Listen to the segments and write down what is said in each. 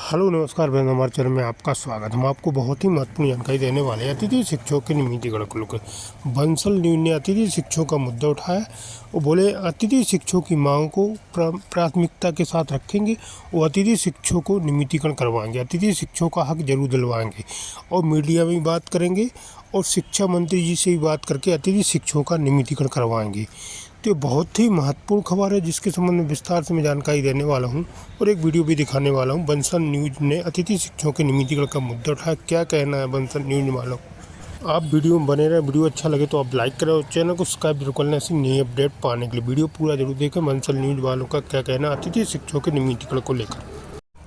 Hello नमस्कार बहन, हमारे चैनल में आपका स्वागत। हम आपको बहुत ही महत्वपूर्ण जानकारी देने वाले हैं। अतिथि शिक्षकों के नियमितीकरण को लेकर बंसल न्यूज ने अतिथि शिक्षकों का मुद्दा उठाया। वो बोले अतिथि शिक्षकों की मांग को प्राथमिकता के साथ रखेंगे। वो अतिथि शिक्षकों को नियमितीकरण करवाएंगे, अतिथि शिक्षकों का हक जरूर दिलवाएंगे और मीडिया में भी बात करेंगे और शिक्षा मंत्री जी से भी बात करके अतिथि शिक्षकों का नियमितीकरण करवाएंगे। तो ये बहुत ही महत्वपूर्ण खबर है जिसके संबंध में विस्तार से मैं जानकारी देने वाला हूं और एक वीडियो भी दिखाने वाला हूं। बंसल न्यूज ने अतिथि शिक्षकों के नियमितीकरण का मुद्दा उठाया। क्या कहना है बंसल न्यूज वालों? आप वीडियो में बने रहे। वीडियो अच्छा लगे तो आप लाइक करें और चैनल को सब्सक्राइब जरूर कर लें ऐसी नई अपडेट पाने के लिए। वीडियो पूरा जरूर देखें। बंसल न्यूज वालों का क्या कहना है अतिथि शिक्षकों के नियमितीकरण को लेकर?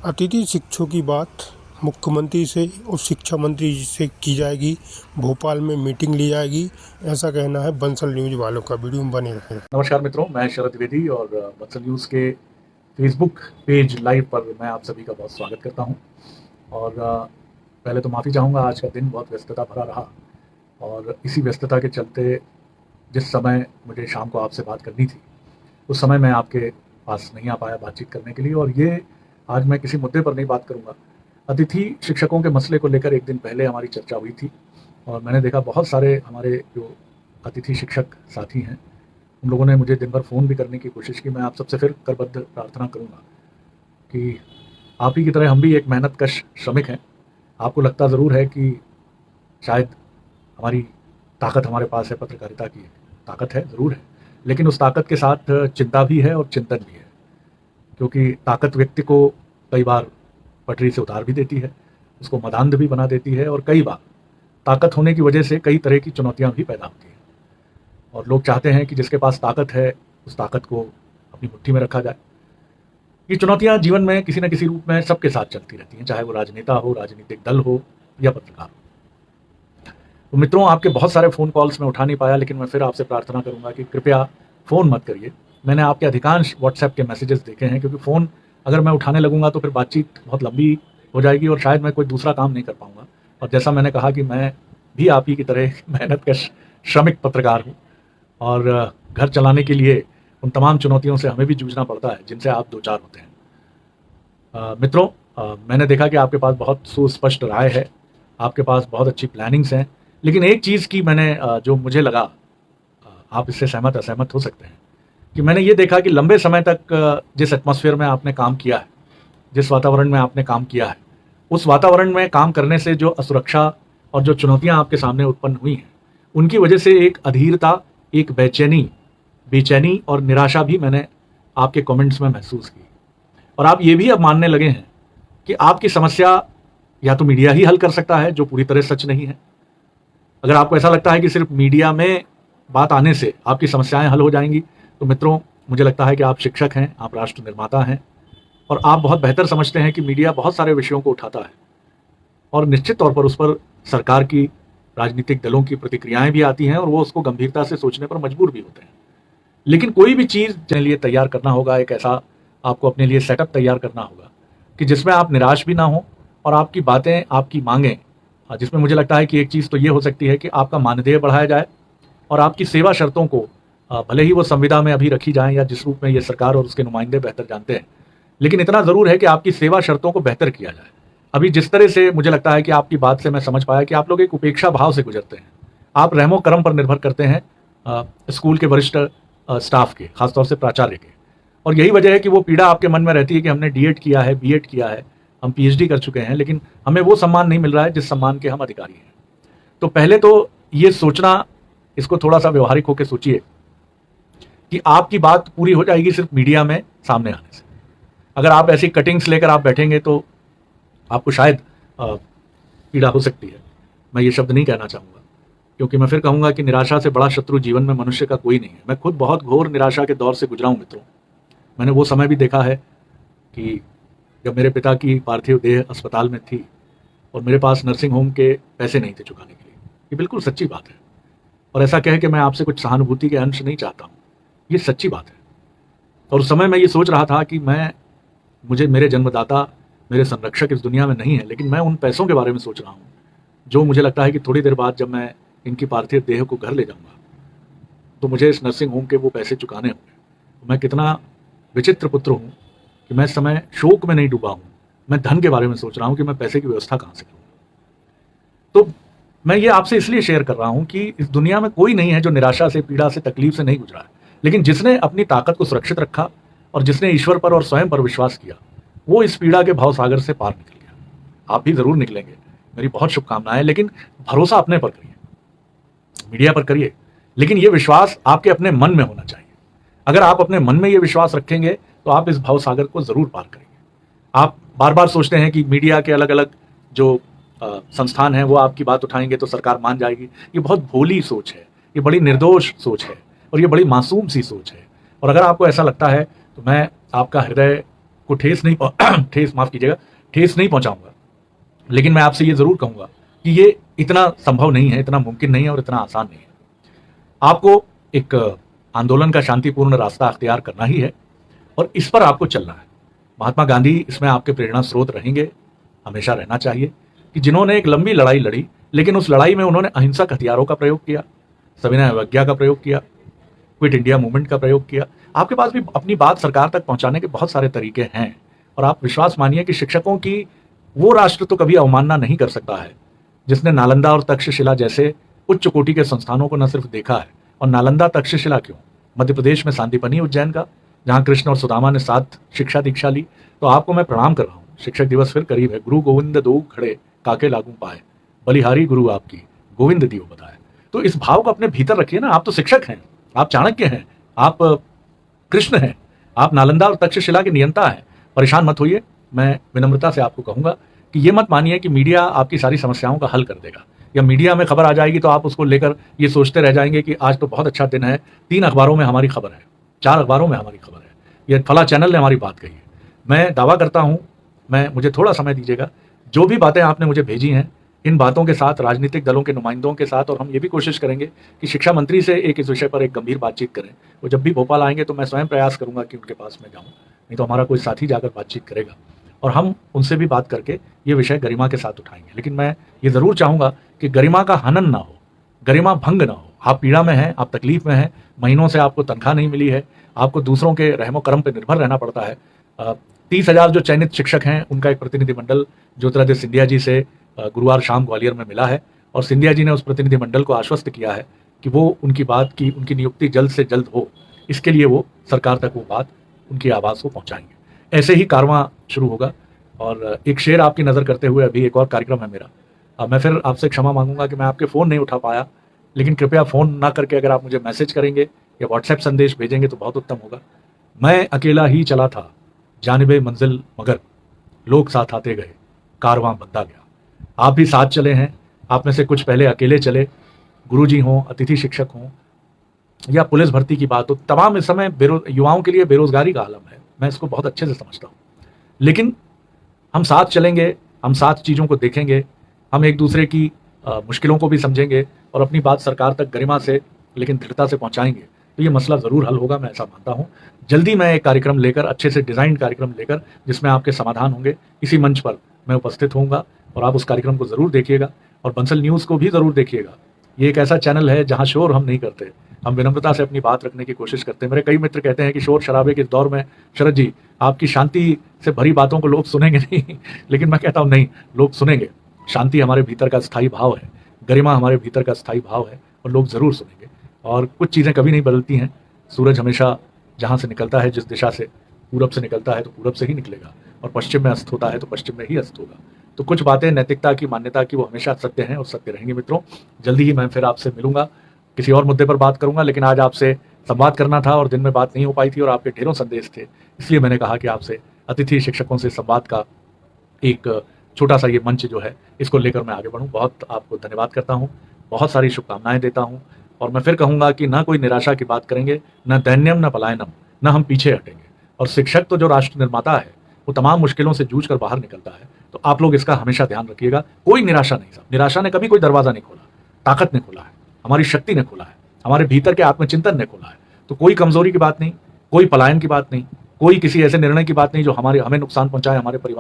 अतिथि शिक्षकों की बात मुख्यमंत्री से और शिक्षा मंत्री जी से की जाएगी। भोपाल में मीटिंग ली जाएगी, ऐसा कहना है बंसल न्यूज वालों का। वीडियो में बने रहें। नमस्कार मित्रों, मैं शरद द्विवेदी और बंसल न्यूज़ के फेसबुक पेज लाइव पर मैं आप सभी का बहुत स्वागत करता हूं। और पहले तो माफ़ी चाहूँगा, आज का दिन बहुत व्यस्तता भरा रहा और इसी व्यस्तता के चलते जिस समय मुझे शाम को आपसे बात करनी थी उस समय मैं आपके पास नहीं आ पाया बातचीत करने के लिए। और ये आज मैं किसी मुद्दे पर नहीं बात करूँगा। अतिथि शिक्षकों के मसले को लेकर एक दिन पहले हमारी चर्चा हुई थी और मैंने देखा बहुत सारे हमारे जो अतिथि शिक्षक साथी हैं उन लोगों ने मुझे दिन भर फ़ोन भी करने की कोशिश की। मैं आप सबसे फिर करबद्ध प्रार्थना करूंगा कि आप ही की तरह हम भी एक मेहनतकश श्रमिक हैं। आपको लगता ज़रूर है कि शायद हमारी ताकत हमारे पास है, पत्रकारिता की ताकत है, ज़रूर है, लेकिन उस ताकत के साथ चिंता भी है और चिंतन भी है, क्योंकि ताकत व्यक्ति को कई बार पटरी से उतार भी देती है, उसको मदान्ध भी बना देती है और कई बार ताकत होने की वजह से कई तरह की चुनौतियाँ भी पैदा होती हैं। और लोग चाहते हैं कि जिसके पास ताकत है उस ताकत को अपनी मुट्ठी में रखा जाए। ये चुनौतियां जीवन में किसी न किसी रूप में सबके साथ चलती रहती हैं, चाहे वो राजनेता हो, राजनीतिक दल हो या पत्रकार हो। तो मित्रों, आपके बहुत सारे फ़ोन कॉल्स मैं उठा नहीं पाया, लेकिन मैं फिर आपसे प्रार्थना करूंगा कि कृपया फ़ोन मत करिए। मैंने आपके अधिकांश व्हाट्सएप के मैसेजेस देखे हैं, क्योंकि फ़ोन अगर मैं उठाने लगूंगा तो फिर बातचीत बहुत लंबी हो जाएगी और शायद मैं कोई दूसरा काम नहीं कर पाऊँगा। और जैसा मैंने कहा कि मैं भी आप ही की तरह मेहनत का श्रमिक पत्रकार हूँ और घर चलाने के लिए उन तमाम चुनौतियों से हमें भी जूझना पड़ता है जिनसे आप दो चार होते हैं। मित्रों, मैंने देखा कि आपके पास बहुत सुस्पष्ट राय है, आपके पास बहुत अच्छी प्लानिंग्स हैं, लेकिन एक चीज़ की मैंने जो मुझे लगा, आप इससे सहमत असहमत हो सकते हैं, कि मैंने ये देखा कि लंबे समय तक जिस एटमॉस्फेयर में आपने काम किया है, जिस वातावरण में आपने काम किया है, उस वातावरण में काम करने से जो असुरक्षा और जो चुनौतियाँ आपके सामने उत्पन्न हुई हैं, उनकी वजह से एक अधीरता, एक बेचैनी और निराशा भी मैंने आपके कमेंट्स में महसूस की। और आप ये भी अब मानने लगे हैं कि आपकी समस्या या तो मीडिया ही हल कर सकता है, जो पूरी तरह सच नहीं है। अगर आपको ऐसा लगता है कि सिर्फ मीडिया में बात आने से आपकी समस्याएं हल हो जाएंगी, तो मित्रों, मुझे लगता है कि आप शिक्षक हैं, आप राष्ट्र निर्माता हैं और आप बहुत बेहतर समझते हैं कि मीडिया बहुत सारे विषयों को उठाता है और निश्चित तौर पर उस पर सरकार की, राजनीतिक दलों की प्रतिक्रियाएं भी आती हैं और वो उसको गंभीरता से सोचने पर मजबूर भी होते हैं। लेकिन कोई भी चीज़ के लिए तैयार करना होगा, एक ऐसा आपको अपने लिए सेटअप तैयार करना होगा कि जिसमें आप निराश भी ना हो और आपकी बातें, आपकी मांगें, जिसमें मुझे लगता है कि एक चीज़ तो ये हो सकती है कि आपका मानदेय बढ़ाया जाए और आपकी सेवा शर्तों को, भले ही वो संविदा में अभी रखी जाएं या जिस रूप में ये सरकार और उसके नुमाइंदे बेहतर जानते हैं, लेकिन इतना ज़रूर है कि आपकी सेवा शर्तों को बेहतर किया जाए। अभी जिस तरह से मुझे लगता है कि आपकी बात से मैं समझ पाया कि आप लोग एक उपेक्षा भाव से गुजरते हैं, आप रहमो करम पर निर्भर करते हैं स्कूल के वरिष्ठ स्टाफ के, खासतौर से प्राचार्य के। और यही वजह है कि वो पीड़ा आपके मन में रहती है कि हमने डीएड किया है, बीएड किया है, हम पीएचडी कर चुके हैं, लेकिन हमें वो सम्मान नहीं मिल रहा है जिस सम्मान के हम अधिकारी हैं। तो पहले तो ये सोचना, इसको थोड़ा सा व्यवहारिक होकर सोचिए कि आपकी बात पूरी हो जाएगी सिर्फ मीडिया में सामने आने से। अगर आप ऐसी कटिंग्स लेकर आप बैठेंगे तो आपको शायद पीड़ा हो सकती है। मैं ये शब्द नहीं कहना चाहूँगा, क्योंकि मैं फिर कहूँगा कि निराशा से बड़ा शत्रु जीवन में मनुष्य का कोई नहीं है। मैं खुद बहुत घोर निराशा के दौर से गुजरा हूँ मित्रों। मैंने वो समय भी देखा है कि जब मेरे पिता की पार्थिव देह अस्पताल में थी और मेरे पास नर्सिंग होम के पैसे नहीं थे चुकाने के लिए। ये बिल्कुल सच्ची बात है और ऐसा कह के मैं आपसे कुछ सहानुभूति के अंश नहीं चाहता हूँ, ये सच्ची बात है। और उस समय मैं ये सोच रहा था कि मुझे मेरे जन्मदाता, मेरे संरक्षक इस दुनिया में नहीं है, लेकिन मैं उन पैसों के बारे में सोच रहा हूँ जो मुझे लगता है कि थोड़ी देर बाद जब मैं इनकी पार्थिव देह को घर ले जाऊँगा तो मुझे इस नर्सिंग होम के वो पैसे चुकाने होंगे। तो मैं कितना विचित्र पुत्र हूँ कि मैं इस समय शोक में नहीं डूबा हूँ, मैं धन के बारे में सोच रहा हूं कि मैं पैसे की व्यवस्था कहां से करूं। तो मैं ये आपसे इसलिए शेयर कर रहा हूं कि इस दुनिया में कोई नहीं है जो निराशा से, पीड़ा से, तकलीफ से नहीं गुजरा है, लेकिन जिसने अपनी ताकत को सुरक्षित रखा और जिसने ईश्वर पर और स्वयं पर विश्वास किया, वो इस पीड़ा के भाव सागर से पार निकल गया। आप भी जरूर निकलेंगे, मेरी बहुत शुभकामनाएं। लेकिन भरोसा अपने पर करिए, मीडिया पर करिए, लेकिन ये विश्वास आपके अपने मन में होना चाहिए। अगर आप अपने मन में ये विश्वास रखेंगे तो आप इस भाव सागर को जरूर पार करेंगे। आप बार बार सोचते हैं कि मीडिया के अलग अलग जो संस्थान हैं वो आपकी बात उठाएंगे तो सरकार मान जाएगी। ये बहुत भोली सोच है, ये बड़ी निर्दोष सोच है और ये बड़ी मासूम सी सोच है। और अगर आपको ऐसा लगता है तो मैं आपका हृदय को ठेस नहीं पहुंचाऊंगा, लेकिन मैं आपसे ये जरूर कहूंगा कि ये इतना संभव नहीं है, इतना मुमकिन नहीं है और इतना आसान नहीं है। आपको एक आंदोलन का शांतिपूर्ण रास्ता अख्तियार करना ही है और इस पर आपको चलना है। महात्मा गांधी इसमें आपके प्रेरणा स्रोत रहेंगे, हमेशा रहना चाहिए, कि जिन्होंने एक लंबी लड़ाई लड़ी, लेकिन उस लड़ाई में उन्होंने अहिंसक हथियारों का प्रयोग किया, सविनय अवज्ञा का प्रयोग किया, क्विट इंडिया मूवमेंट का प्रयोग किया। आपके पास भी अपनी बात सरकार तक पहुंचाने के बहुत सारे तरीके हैं और आप विश्वास मानिए कि शिक्षकों की वो राष्ट्र तो कभी अवमानना नहीं कर सकता है जिसने नालंदा और तक्षशिला जैसे उच्च कोटि के संस्थानों को न सिर्फ देखा है, और नालंदा तक्षशिला क्यों, मध्य प्रदेश में सांदीपनी उज्जैन का, जहां कृष्ण और सुदामा ने साथ शिक्षा दीक्षा ली। तो आपको मैं प्रणाम कर रहा हूँ। शिक्षक दिवस फिर करीब है। गुरु गोविंद दो खड़े काके लागू पाए, बलिहारी गुरु आपकी गोविंद दियो बताए। तो इस भाव को अपने भीतर रखिए ना। आप तो शिक्षक हैं, आप चाणक्य हैं, आप कृष्ण हैं, आप नालंदा और तक्षशिला के नियंता हैं। परेशान मत होइए। मैं विनम्रता से आपको कहूंगा कि ये मत मानिए कि मीडिया आपकी सारी समस्याओं का हल कर देगा, या मीडिया में खबर आ जाएगी तो आप उसको लेकर ये सोचते रह जाएंगे कि आज तो बहुत अच्छा दिन है, 3 अखबारों में हमारी खबर है, 4 अखबारों में हमारी खबर है, ये फला चैनल ने हमारी बात कही है। मैं दावा करता हूं, मुझे थोड़ा समय दीजिएगा, जो भी बातें आपने मुझे भेजी हैं, इन बातों के साथ राजनीतिक दलों के नुमाइंदों के साथ, और हम ये भी कोशिश करेंगे कि शिक्षा मंत्री से इस विषय पर एक गंभीर बातचीत करें। वो जब भी भोपाल आएंगे तो मैं स्वयं प्रयास करूंगा कि उनके पास में जाऊं, नहीं तो हमारा कोई साथी जाकर बातचीत करेगा और हम उनसे भी बात करके ये विषय गरिमा के साथ उठाएंगे। लेकिन मैं ये जरूर चाहूंगा कि गरिमा का हनन ना हो, गरिमा भंग ना हो। आप पीड़ा में हैं, आप तकलीफ में हैं, महीनों से आपको तनख्वाह नहीं मिली है, आपको दूसरों के रहमो करम पर निर्भर रहना पड़ता है। 30,000 जो चयनित शिक्षक हैं उनका एक प्रतिनिधिमंडल ज्योतिरादित्य सिंधिया जी से गुरुवार शाम ग्वालियर में मिला है और सिंधिया जी ने उस प्रतिनिधिमंडल को आश्वस्त किया है कि वो उनकी बात की, उनकी नियुक्ति जल्द से जल्द हो, इसके लिए वो सरकार तक वो बात, उनकी आवाज़ को पहुंचाएंगे। ऐसे ही कारवां शुरू होगा। और एक शेर आपकी नज़र करते हुए अभी एक और कार्यक्रम है मेरा। मैं फिर आपसे क्षमा मांगूंगा कि मैं आपके फ़ोन नहीं उठा पाया, लेकिन कृपया फ़ोन ना करके अगर आप मुझे मैसेज करेंगे या व्हाट्सएप संदेश भेजेंगे तो बहुत उत्तम होगा। मैं अकेला ही चला था जानिबे मंजिल, मगर लोग साथ आते गए, कारवां बनता गया। आप भी साथ चले हैं। आप में से कुछ पहले अकेले चले, गुरुजी हों, अतिथि शिक्षक हों, या पुलिस भर्ती की बात हो, तमाम इस समय युवाओं के लिए बेरोजगारी का आलम है। मैं इसको बहुत अच्छे से समझता हूँ, लेकिन हम साथ चलेंगे, हम साथ चीज़ों को देखेंगे, हम एक दूसरे की मुश्किलों को भी समझेंगे और अपनी बात सरकार तक गरिमा से लेकिन दृढ़ता से पहुंचाएंगे, तो ये मसला ज़रूर हल होगा। मैं ऐसा मानता हूँ। जल्दी मैं एक कार्यक्रम लेकर, अच्छे से डिज़ाइन कार्यक्रम लेकर, जिसमें आपके समाधान होंगे, इसी मंच पर मैं उपस्थित होऊंगा और आप उस कार्यक्रम को ज़रूर देखिएगा और बंसल न्यूज़ को भी ज़रूर देखिएगा। ये एक ऐसा चैनल है जहाँ शोर हम नहीं करते, हम विनम्रता से अपनी बात रखने की कोशिश करते हैं। मेरे कई मित्र कहते हैं कि शोर शराबे के दौर में शरद जी आपकी शांति से भरी बातों को लोग सुनेंगे नहीं, लेकिन मैं कहता हूँ नहीं, लोग सुनेंगे। शांति हमारे भीतर का स्थायी भाव है, गरिमा हमारे भीतर का स्थायी भाव है और लोग ज़रूर सुनेंगे। और कुछ चीज़ें कभी नहीं बदलती हैं। सूरज हमेशा जहाँ से निकलता है, जिस दिशा से, पूरब से निकलता है तो पूरब से ही निकलेगा, और पश्चिम में अस्त होता है तो पश्चिम में ही अस्त होगा। तो कुछ बातें नैतिकता की, मान्यता की, वो हमेशा सत्य हैं और सत्य रहेंगे। मित्रों, जल्दी ही मैं फिर आपसे मिलूंगा, किसी और मुद्दे पर बात करूंगा, लेकिन आज आपसे संवाद करना था और दिन में बात नहीं हो पाई थी और आपके ढेरों संदेश थे, इसलिए मैंने कहा कि आपसे अतिथि शिक्षकों से संवाद का एक छोटा सा ये मंच जो है, इसको लेकर मैं आगे बढ़ूं। बहुत आपको धन्यवाद करता हूं, बहुत सारी शुभकामनाएं देता हूं और मैं फिर कहूंगा कि ना कोई निराशा की बात करेंगे, न दैन्यम, न पलायनम, न हम पीछे हटेंगे। और शिक्षक तो जो राष्ट्र निर्माता है, वो तमाम मुश्किलों से जूझ कर बाहर निकलता है। तो आप लोग इसका हमेशा ध्यान रखिएगा। कोई निराशा नहीं साहब, निराशा ने कभी कोई दरवाजा नहीं खोला, ताकत ने खोला है, हमारी शक्ति ने खोला है, हमारे भीतर के आत्मचिंतन ने खोला है। तो कोई कमजोरी की बात नहीं, कोई पलायन की बात नहीं, कोई किसी ऐसे निर्णय की बात नहीं जो हमें नुकसान पहुंचाए, हमारे परिवार